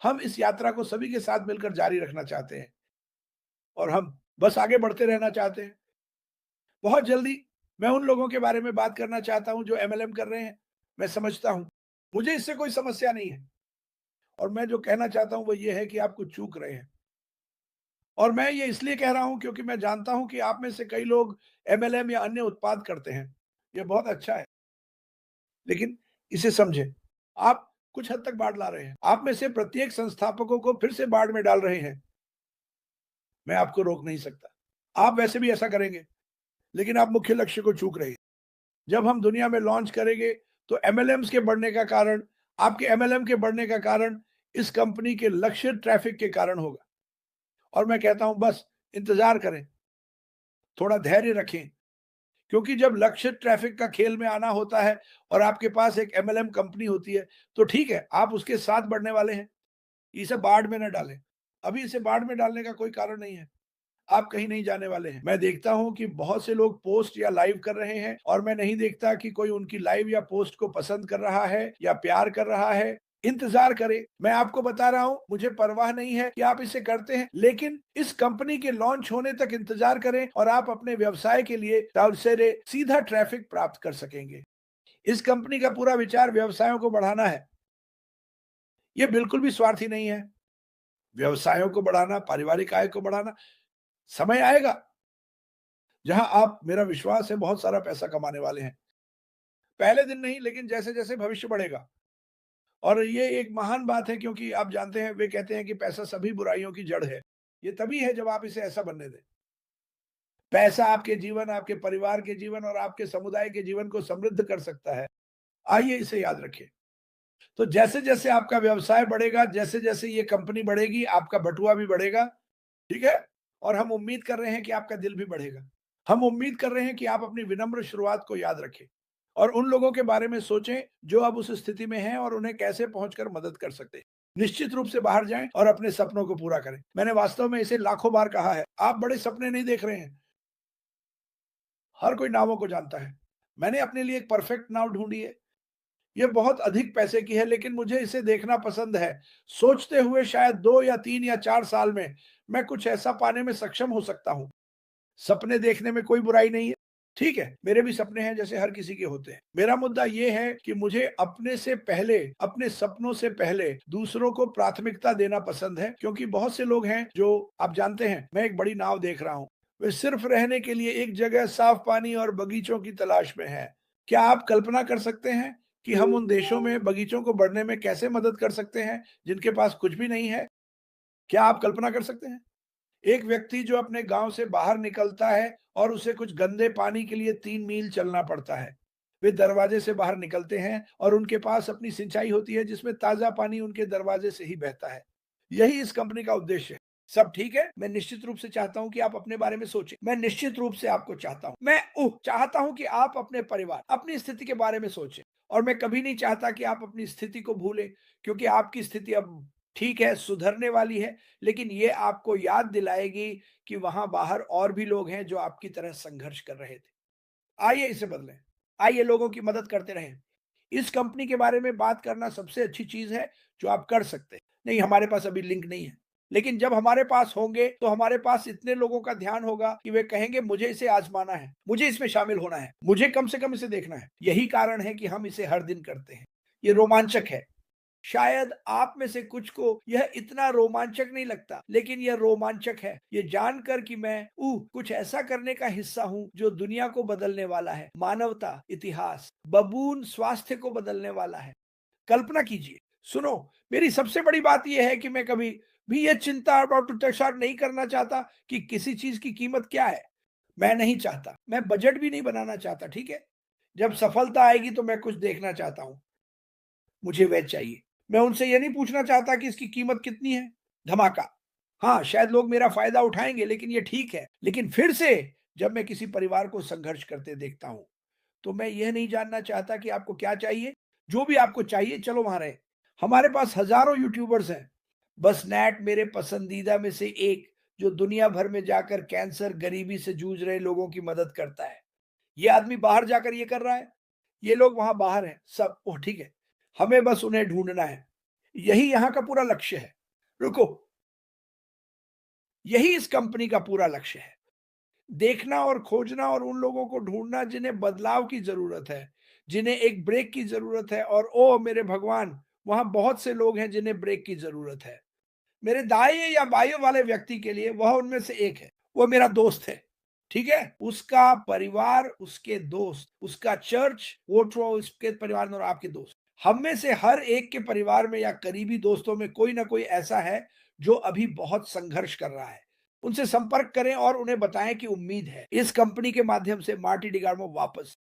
हम इस यात्रा को सभी के साथ मिलकर जारी रखना चाहते हैं और हम बस आगे बढ़ते रहना चाहते हैं। बहुत जल्दी मैं उन लोगों के बारे में बात करना चाहता हूँ जो एमएलएम कर रहे हैं। मैं समझता हूँ, मुझे इससे कोई समस्या नहीं है और मैं जो कहना चाहता हूँ वो ये है कि आप कुछ चूक रहे हैं। और मैं ये इसलिए कह रहा हूँ क्योंकि मैं जानता हूँ कि आप में से कई लोग एमएलएम या अन्य उत्पाद करते हैं। ये बहुत अच्छा है, लेकिन इसे समझें, आप कुछ हद तक बाढ़ ला रहे हैं। आप में से प्रत्येक संस्थापकों को फिर से बाढ़ में डाल रहे हैं। मैं आपको रोक नहीं सकता। आप वैसे भी ऐसा करेंगे, लेकिन आप मुख्य लक्ष्य को चूक रहे हैं। जब हम दुनिया में लॉन्च करेंगे, तो एमएलएम्स के बढ़ने का कारण, आपके एमएलएम के बढ़ने का कारण इस कंपनी के लक्षित ट्रैफिक के कारण होगा। और मैं कहता हूँ बस इंतज़ार करें, थोड़ा धैर्य रखें, क्योंकि जब लक्षित ट्रैफिक का खेल में आना होता है और आपके पास एक एमएलएम कंपनी होती है, तो ठीक है, आप उसके साथ बढ़ने वाले हैं। इसे बाढ़ में ना डालें। अभी इसे बाढ़ में डालने का कोई कारण नहीं है। आप कहीं नहीं जाने वाले हैं। मैं देखता हूँ कि बहुत से लोग पोस्ट या लाइव कर रहे हैं और मैं नहीं देखता कि कोई उनकी लाइव या पोस्ट को पसंद कर रहा है या प्यार कर रहा है। इंतज़ार करें। मैं आपको बता रहा हूँ, मुझे परवाह नहीं है कि आप इसे करते हैं, लेकिन इस कंपनी के लॉन्च होने तक इंतज़ार करें और आप अपने व्यवसाय के लिए से सीधा ट्रैफिक प्राप्त कर सकेंगे। इस कंपनी का पूरा विचार व्यवसायों को बढ़ाना है। ये बिल्कुल भी स्वार्थी नहीं है। व्यवसायों को बढ़ाना, पारिवारिक आय को बढ़ाना, समय आएगा जहां आप, मेरा विश्वास है, बहुत सारा पैसा कमाने वाले हैं। पहले दिन नहीं, लेकिन जैसे-जैसे भविष्य बढ़ेगा। और ये एक महान बात है क्योंकि आप जानते हैं, वे कहते हैं कि पैसा सभी बुराइयों की जड़ है। ये तभी है जब आप इसे ऐसा बनने दें। पैसा आपके जीवन, आपके परिवार के जीवन और आपके समुदाय के जीवन को समृद्ध कर सकता है। आइए इसे याद रखें। तो जैसे-जैसे आपका व्यवसाय बढ़ेगा, जैसे-जैसे ये कंपनी बढ़ेगी, आपका बटुआ भी बढ़ेगा, ठीक है? और हम उम्मीद कर रहे हैं कि आपका दिल भी बढ़ेगा। हम उम्मीद कर रहे हैं कि आप अपनी विनम्र शुरुआत को याद रखें और उन लोगों के बारे में सोचें जो अब उस स्थिति में हैं और उन्हें कैसे पहुंचकर मदद कर सकते हैं। निश्चित रूप से बाहर जाएं और अपने सपनों को पूरा करें। मैंने वास्तव में इसे लाखों बार कहा है, आप बड़े सपने नहीं देख रहे हैं। हर कोई नावों को जानता है। मैंने अपने लिए एक परफेक्ट नाव ढूंढी है। ये बहुत अधिक पैसे की है, लेकिन मुझे इसे देखना पसंद है, सोचते हुए शायद 2 या 3 या 4 साल में मैं कुछ ऐसा पाने में सक्षम हो सकता हूँ। सपने देखने में कोई बुराई नहीं है। ठीक है, मेरे भी सपने हैं जैसे हर किसी के होते हैं। मेरा मुद्दा ये है कि मुझे अपने से पहले, अपने सपनों से पहले दूसरों को प्राथमिकता देना पसंद है, क्योंकि बहुत से लोग हैं जो, आप जानते हैं, मैं एक बड़ी नाव देख रहा हूँ। वे सिर्फ रहने के लिए एक जगह, साफ पानी और बगीचों की तलाश में हैं। क्या आप कल्पना कर सकते हैं कि हम उन देशों में बगीचों को बढ़ने में कैसे मदद कर सकते हैं जिनके पास कुछ भी नहीं है? क्या आप कल्पना कर सकते हैं? एक व्यक्ति जो अपने गांव से बाहर निकलता है और उसे कुछ गंदे पानी के लिए 3 मील चलना पड़ता है। वे दरवाजे से बाहर निकलते हैं और उनके पास अपनी सिंचाई होती है जिसमें ताजा पानी उनके दरवाजे से ही बहता है। यही इस कंपनी का उद्देश्य है। सब ठीक है, मैं निश्चित रूप से चाहता हूं कि आप अपने बारे में सोचें। मैं निश्चित रूप से आपको चाहता हूं, मैं चाहता हूं कि आप अपने परिवार, अपनी स्थिति के बारे में सोचें। और मैं कभी नहीं चाहता कि आप अपनी स्थिति को भूलें, क्योंकि आपकी स्थिति अब ठीक है, सुधरने वाली है, लेकिन ये आपको याद दिलाएगी कि वहां बाहर और भी लोग हैं जो आपकी तरह संघर्ष कर रहे थे। आइए इसे बदलें। आइए लोगों की मदद करते रहें। इस कंपनी के बारे में बात करना सबसे अच्छी चीज है जो आप कर सकते हैं। नहीं, हमारे पास अभी लिंक नहीं है, लेकिन जब हमारे पास होंगे तो हमारे पास इतने लोगों का ध्यान होगा कि वे कहेंगे मुझे इसे आजमाना है, मुझे इसमें शामिल होना है, मुझे कम से कम इसे देखना है। यही कारण है कि हम इसे हर दिन करते हैं। ये रोमांचक है। शायद आप में से कुछ को यह इतना रोमांचक नहीं लगता, लेकिन यह रोमांचक है, ये जानकर कि मैं कुछ ऐसा करने का हिस्सा हूं जो दुनिया को बदलने वाला है, मानवता, इतिहास, बबून स्वास्थ्य को बदलने वाला है। कल्पना कीजिए। सुनो, मेरी सबसे बड़ी बात यह है कि मैं कभी भी यह चिंता अबाउट टू नहीं करना चाहता कि किसी चीज की कीमत क्या है। मैं नहीं चाहता, मैं बजट भी नहीं बनाना चाहता, ठीक है? जब सफलता आएगी तो मैं कुछ देखना चाहता हूं, मुझे वह चाहिए। मैं उनसे ये नहीं पूछना चाहता कि इसकी कीमत कितनी है। धमाका। हाँ, शायद लोग मेरा फ़ायदा उठाएँगे, लेकिन ये ठीक है। लेकिन फिर से जब मैं किसी परिवार को संघर्ष करते देखता हूँ, तो मैं यह नहीं जानना चाहता कि आपको क्या चाहिए। जो भी आपको चाहिए, चलो वहाँ रहें। हमारे पास हज़ारों यूट्यूबर्स हैं। बस नैट मेरे पसंदीदा में से एक, जो दुनिया भर में जाकर कैंसर, गरीबी से जूझ रहे लोगों की मदद करता है। ये आदमी बाहर जाकर ये कर रहा है, ये लोग वहाँ बाहर हैं, सब ओह ठीक है। हमें बस उन्हें ढूँढना है। यही यहाँ का पूरा लक्ष्य है। रुको, यही इस कंपनी का पूरा लक्ष्य है। देखना और खोजना और उन लोगों को ढूँढना जिन्हें बदलाव की ज़रूरत है, जिन्हें एक ब्रेक की ज़रूरत है और ओह मेरे भगवान! वहाँ बहुत से लोग हैं जिन्हें ब्रेक की ज़रूरत है। मेरे दाएँ या बाएँ वाले व्यक्ति के लिए वह उनमें से एक है। वो मेरा दोस्त है, ठीक है? उसका परिवार, उसके दोस्त, उसका चर्च, वो उसके परिवार में और आपके दोस्त। हम में से हर एक के परिवार में या करीबी दोस्तों में कोई ना कोई ऐसा है, जो अभी बहुत संघर्ष कर रहा है। उनसे संपर्क करें और उन्हें बताएँ कि उम्मीद है। इस कंपनी के माध्यम से मार्टी डिगार्मो वापस